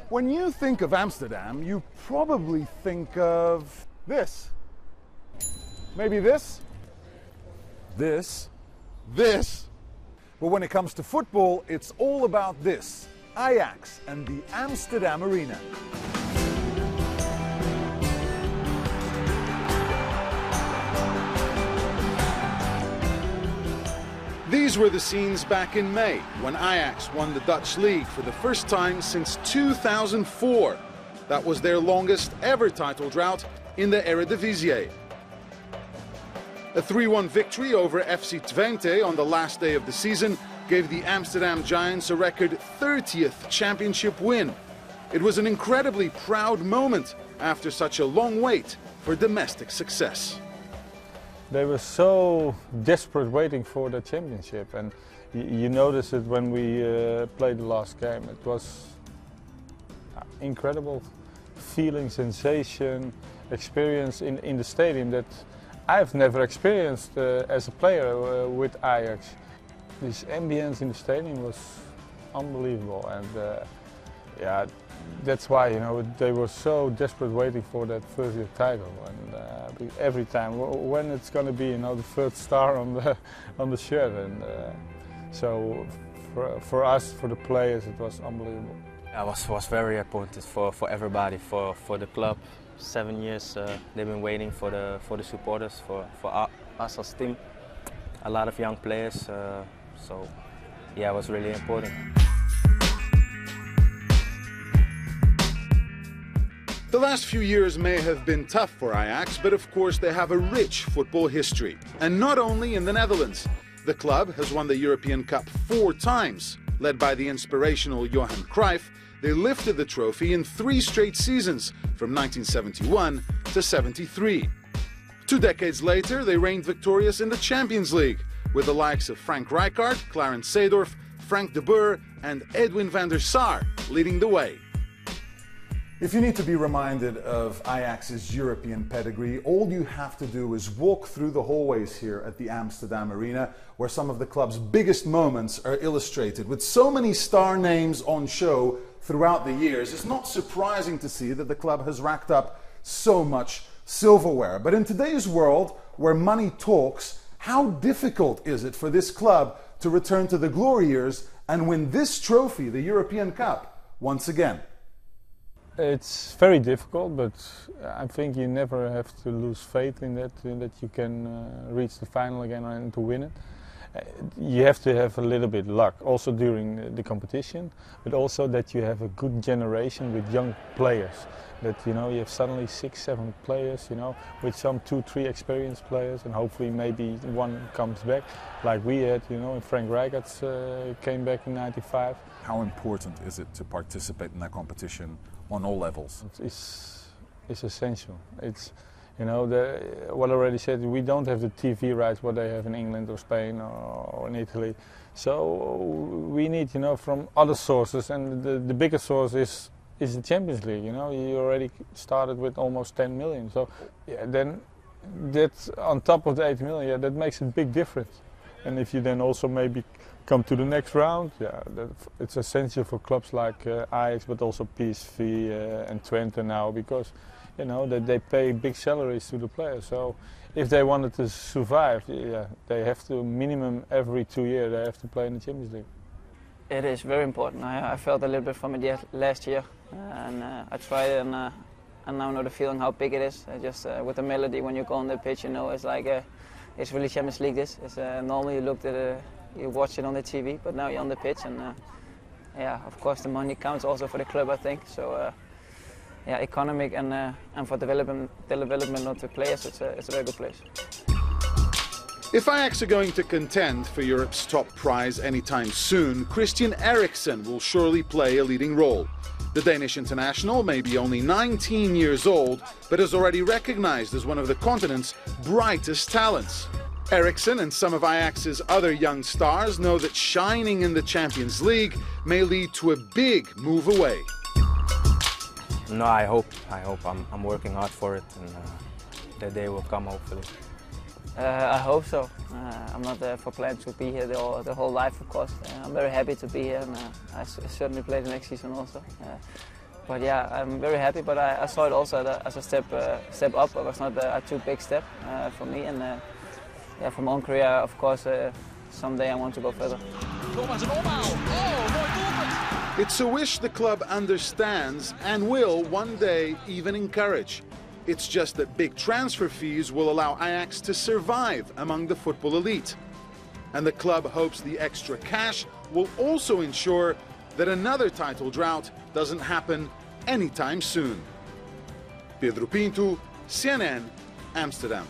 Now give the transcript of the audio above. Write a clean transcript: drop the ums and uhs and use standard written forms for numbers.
When you think of Amsterdam, you probably think of this. Maybe this? This? This? But when it comes to football, it's all about this. Ajax and the Amsterdam Arena. These were the scenes back in May, when Ajax won the Dutch league for the first time since 2004. That was their longest ever title drought in the Eredivisie. A 3-1 victory over FC Twente on the last day of the season gave the Amsterdam Giants a record 30th championship win. It was an incredibly proud moment after such a long wait for domestic success. They were so desperate waiting for the championship, and you notice it when we played the last game. It was incredible feeling, sensation, experience in the stadium that I've never experienced as a player with Ajax. This ambience in the stadium was unbelievable, and yeah, that's why, you know, they were so desperate waiting for that first year title, and every time when it's going to be, you know, the first star on the shirt, and so for us, for the players, it was unbelievable. I was very important for everybody, for the club. 7 years they've been waiting for the supporters, for us as team. A lot of young players, so yeah, it was really important. The last few years may have been tough for Ajax, but of course they have a rich football history. And not only in the Netherlands. The club has won the European Cup 4 times. Led by the inspirational Johan Cruyff, they lifted the trophy in 3 straight seasons, from 1971 to 73. 2 decades later, they reigned victorious in the Champions League, with the likes of Frank Rijkaard, Clarence Seedorf, Frank de Boer and Edwin van der Sar leading the way. If you need to be reminded of Ajax's European pedigree, all you have to do is walk through the hallways here at the Amsterdam Arena, where some of the club's biggest moments are illustrated. With so many star names on show throughout the years, it's not surprising to see that the club has racked up so much silverware. But in today's world, where money talks, how difficult is it for this club to return to the glory years and win this trophy, the European Cup, once again? It's very difficult, but I think you never have to lose faith in that you can reach the final again and to win it. You have to have a little bit luck, also during the competition, but also that you have a good generation with young players. That, you know, you have suddenly 6, 7 players, you know, with some 2, 3 experienced players, and hopefully maybe one comes back, like we had, you know, Frank Rijkaard came back in '95. How important is it to participate in that competition on all levels? It's essential. It's, you know, what I already said, we don't have the TV rights what they have in England or Spain or in Italy. So we need, you know, from other sources, and the biggest source is the Champions League. You know, you already started with almost 10 million. So yeah, then that's on top of the 8 million, yeah, that makes a big difference. And if you then also maybe come to the next round, yeah, it's essential for clubs like Ajax, but also PSV and Twente now, because, you know, that they pay big salaries to the players. So if they wanted to survive, yeah, they have to minimum every 2 years they have to play in the Champions League. It is very important. I felt a little bit from it last year, and I tried it, and now know the feeling how big it is. Just with the melody, when you go on the pitch, you know, it's like it's really Champions League. This is normally you watch it on the TV, but now you're on the pitch, and yeah, of course the money counts also for the club, I think. So yeah, economic and for development of the players, it's a very good place. If Ajax are going to contend for Europe's top prize anytime soon, Christian Eriksen will surely play a leading role. The Danish international may be only 19 years old, but is already recognized as one of the continent's brightest talents. Eriksen and some of Ajax's other young stars know that shining in the Champions League may lead to a big move away. No, I hope. I'm working hard for it, and that day will come, hopefully. I hope so. I'm not for plans to be here the whole life, of course. I'm very happy to be here, and I certainly play the next season also. But yeah, I'm very happy. But I saw it also as a step up. It was not a too big step for me. And yeah, for my own career, of course, someday I want to go further. It's a wish the club understands and will one day even encourage. It's just that big transfer fees will allow Ajax to survive among the football elite. And the club hopes the extra cash will also ensure that another title drought doesn't happen anytime soon. Pedro Pinto, CNN, Amsterdam.